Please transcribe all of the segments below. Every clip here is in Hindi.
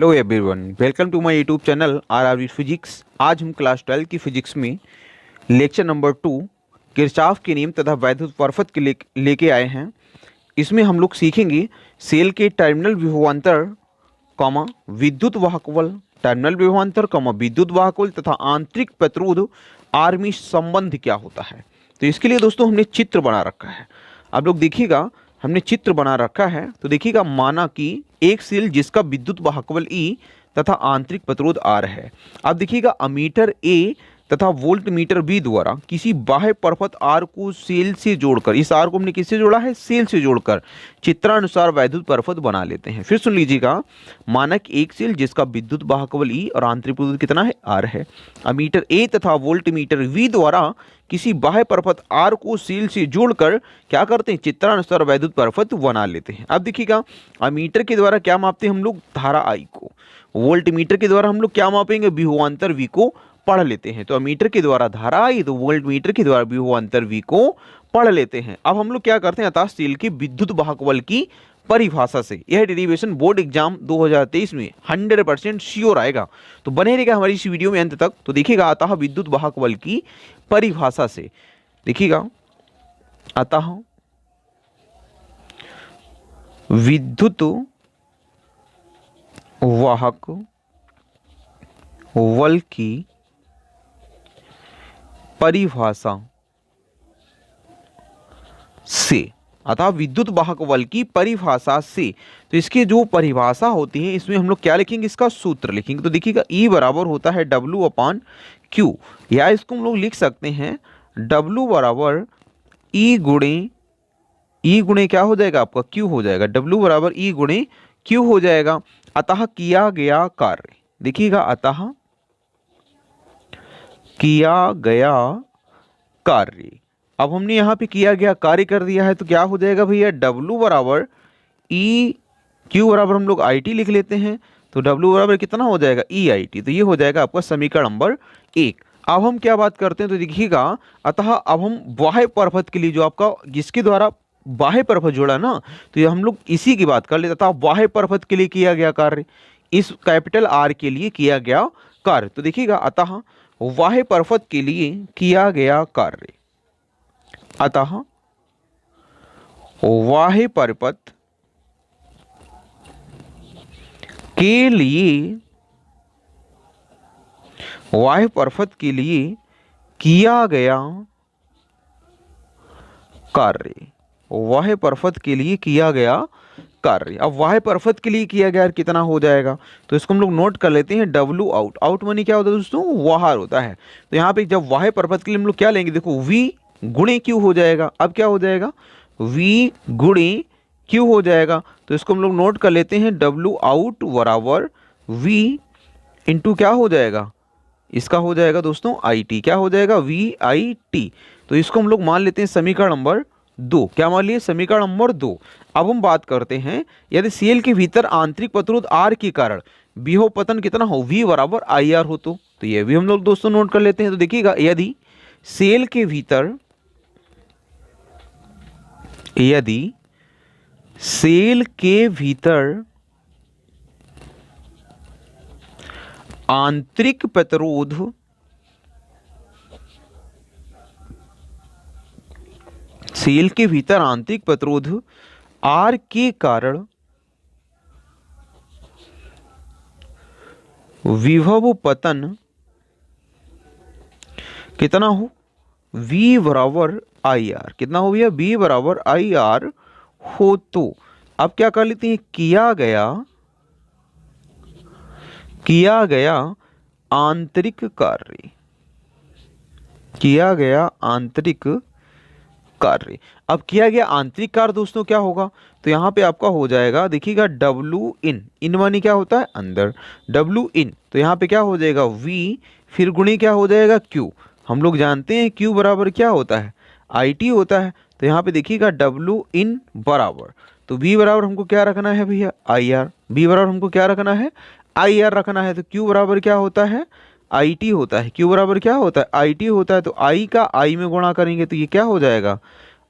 Hello everyone, welcome to my YouTube channel R physics. आज हम क्लास 12 की फिजिक्स में लेक्चर नंबर 2 किरचॉफ के नियम तथा वैद्युत परपथ के लेके आए हैं। इसमें हम लोग सीखेंगे सेल के टर्मिनल विभवांतर कॉमा विद्युत वाहकबल, टर्मिनल विभवांतर कॉमा विद्युत वाहकबल तथा आंतरिक प्रतिरोध आर में संबंध क्या होता है। तो इसके लिए दोस्तों हमने चित्र बना रखा है। आप लोग देखिएगा, हमने चित्र बना रखा है। तो देखिएगा, माना कि एक सेल जिसका विद्युत वाहकबल E तथा आंतरिक प्रतिरोध R है। अब देखिएगा, अमीटर A तथा वोल्ट मीटर B द्वारा किसी बाह्य परपथ R को सेल से जोड़कर, इस R को हमने किससे जोड़ा है? सेल से जोड़कर चित्रानुसार वैद्युत परपथ बना लेते हैं। फिर सुन लीजिएगा, मानक एक सेल जिसका विद्युत वाहकबल E और आंतरिक प्रतिरोध कितना है? R है। अमीटर A तथा वोल्ट मीटर V द्वारा किसी बाह्य परपथ R को सेल से जोड़कर क्या करते हैं? चित्रानुसार वैद्युत परपथ बना लेते हैं। अब देखिएगा, अमीटर के द्वारा क्या मापते हैं हम लोग? धारा I को। वोल्ट मीटर के द्वारा हम लोग क्या मापेंगे? विभवांतर V को पढ़ लेते हैं। तो अमीटर के द्वारा धारा I, तो वोल्ट मीटर के द्वारा विभवांतर V को पढ़ लेते हैं। अब हम लोग क्या करते हैं? अतः सेल के विद्युत वाहकबल की परिभाषा से, यह डेरिवेशन बोर्ड एग्जाम 2023 में 100% श्योर आएगा। तो बने रहेगा हमारी इस वीडियो में अंत तक। तो देखिएगा, अतः विद्युत वाहकबल की परिभाषा से देखिएगा, अतः विद्युत वाहक बल की परिभाषा से, अतः विद्युत वाहक बल की परिभाषा से, तो इसकी जो परिभाषा होती है इसमें हम लोग क्या लिखेंगे? इसका सूत्र लिखेंगे। तो देखिएगा, E बराबर होता है W/Q, या इसको हम लोग लिख सकते हैं W बराबर E गुणे क्या हो जाएगा आपका? Q हो जाएगा। W बराबर E गुणे Q हो जाएगा। अतः किया गया कार्य, देखिएगा, अतः किया गया कार्य, अब हमने यहाँ पे किया गया कार्य कर दिया है, तो क्या हो जाएगा भैया? W बराबर E, Q बराबर हम लोग IT लिख लेते हैं। तो W बराबर कितना हो जाएगा? EIT। तो ये हो जाएगा आपका समीकरण नंबर 1। अब हम क्या बात करते हैं? तो देखिएगा, अतः अब हम बाह्य परपथ के लिए, जो आपका जिसके द्वारा बाह्य परपथ जोड़ा ना, तो ये हम लोग इसी की बात कर लेते। अतः बाह्य परपथ के लिए किया गया कार्य, इस कैपिटल R के लिए किया गया कार्य। तो देखिएगा, अतः बाह्य परपथ के लिए किया गया कार्य, अतः बाह्य परपथ के लिए, बाह्य परपथ के लिए किया गया कार्य, बाह्य परपथ के लिए किया गया कार्य। अब बाह्य परपथ के लिए किया गया कितना हो जाएगा? तो इसको हम लोग नोट कर लेते हैं। W आउट, आउट मानी क्या होता है दोस्तों? बाहर होता है। तो यहाँ पे जब बाह्य परपथ के लिए हम लोग क्या लेंगे? देखो, V गुणे Q हो जाएगा। अब क्या हो जाएगा? V गुणे Q हो जाएगा। तो इसको हम लोग नोट कर लेते हैं। W आउट बराबर V इंटू क्या हो जाएगा? इसका हो जाएगा दोस्तों IT। क्या हो जाएगा? VIT। तो इसको हम लोग मान लेते हैं समीकरण नंबर 2। क्या मान लिए? समीकरण नंबर 2। अब हम बात करते हैं, यदि सेल के भीतर आंतरिक प्रतिरोध R के कारण विभव पतन कितना हो? V बराबर IR हो। तो ये भी हम लोग दोस्तों नोट कर लेते हैं। तो देखिएगा, यदि सेल के भीतर, यदि सेल के भीतर आंतरिक प्रतिरोध सेल के भीतर आंतरिक प्रतिरोध R के कारण विभव पतन कितना हो? V बराबर IR। कितना हो भैया? V बराबर IR हो। तो अब क्या कर लेते हैं? किया गया आंतरिक कार्य, किया गया आंतरिक कार्य। अब किया गया आंतरिक कार्य दोस्तों क्या होगा? तो यहाँ पे आपका हो जाएगा, देखिएगा, W इन मानी क्या होता है? अंदर। W इन, तो यहाँ पे क्या हो जाएगा? V, फिर गुणी क्या हो जाएगा? Q। हम लोग जानते हैं Q बराबर क्या होता है? IT होता है। तो यहाँ पे देखिएगा, W इन बराबर, तो V बराबर हमको क्या रखना है भैया? IR। V बराबर हमको क्या रखना है? IR रखना है। तो Q बराबर क्या होता है? IT होता है। Q बराबर क्या होता है? IT होता है। तो I का I में गुणा करेंगे तो ये क्या हो जाएगा?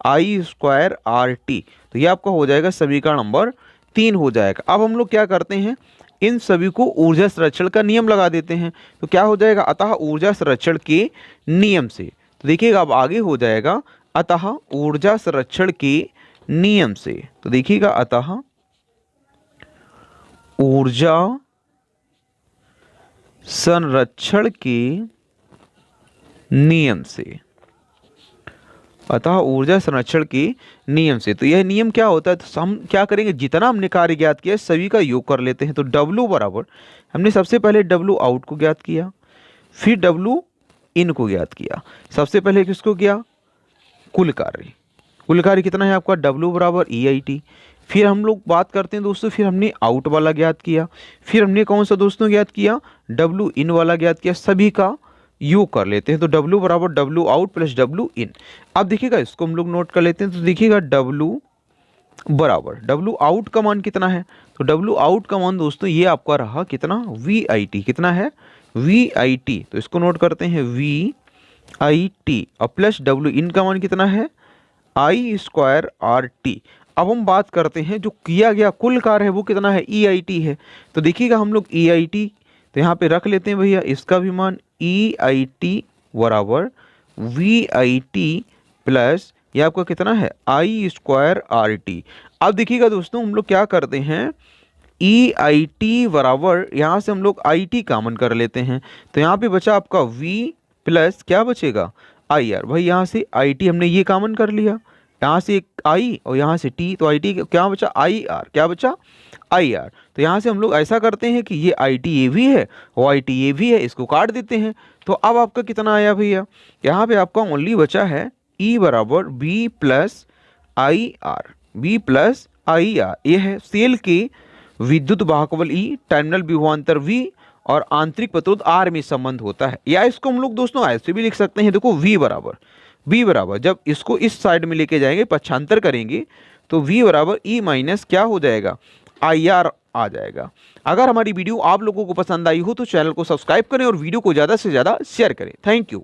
I² RT। तो ये आपका हो जाएगा समीकरण नंबर 3 हो जाएगा। अब हम लोग क्या करते हैं, इन सभी को ऊर्जा संरक्षण का नियम लगा देते हैं। तो क्या हो जाएगा, अतः ऊर्जा संरक्षण के नियम से। तो देखिएगा अब आगे हो जाएगा अतः ऊर्जा संरक्षण के नियम से। तो देखिएगा अतः ऊर्जा संरक्षण के नियम से, अतः ऊर्जा संरक्षण के नियम से। तो यह नियम क्या होता है, तो हम क्या करेंगे, जितना हमने कार्य ज्ञात किया सभी का योग कर लेते हैं। तो W बराबर हमने सबसे पहले W आउट को ज्ञात किया, फिर W इन को ज्ञात किया। सबसे पहले किसको किया, कुल कार्य कितना है आपका, W बराबर EIT। फिर हम लोग बात करते हैं दोस्तों, फिर हमने आउट वाला ज्ञात किया, फिर हमने कौन सा दोस्तों ज्ञात किया, W इन वाला ज्ञात किया। सभी का योग कर लेते हैं। तो W बराबर W आउट प्लस W इन। अब देखिएगा इसको हम लोग नोट कर लेते हैं। तो देखिएगा W बराबर W आउट का मान कितना है, तो W आउट का मान दोस्तों ये आपका रहा कितना, VIT। कितना है, VIT। तो इसको नोट करते हैं VIT और प्लस W इन का मान कितना है, I स्क्वायर RT। अब हम बात करते हैं जो किया गया कुल कार्य है वो कितना है, EIT है। तो देखिएगा हम लोग EIT तो यहाँ पे रख लेते हैं भैया, इसका भी मान EIT बराबर VIT प्लस ये आपका कितना है, I स्क्वायर RT। अब देखिएगा दोस्तों हम लोग क्या करते हैं, EIT बराबर यहाँ से हम लोग IT कॉमन कर लेते हैं। तो यहाँ पे बचा आपका V प्लस क्या बचेगा, IR। भाई यहाँ से IT हमने ये कॉमन कर लिया, यहाँ से एक I और यहाँ से T, तो IT क्या बचा, IR। क्या बचा, IR। तो यहाँ से हम लोग ऐसा करते हैं कि ये IT ये भी है और IT ये भी है, इसको काट देते हैं। तो अब आपका कितना आया भैया, यहाँ पे आपका ओनली बचा है E बराबर B plus IR, B plus IR। ये है सेल के विद्युत वाहक बल E, टर्मिनल विभवांतर V और आंतरिक प्रतिरोध R में संबंध होता है। या इसको हम लोग दोस्तों ऐसे भी लिख सकते हैं, देखो V बराबर जब इसको इस साइड में लेके जाएंगे, पक्षांतर करेंगे, तो V बराबर E माइनस क्या हो जाएगा, IR आ जाएगा। अगर हमारी वीडियो आप लोगों को पसंद आई हो तो चैनल को सब्सक्राइब करें और वीडियो को ज़्यादा से ज़्यादा शेयर करें। Thank you.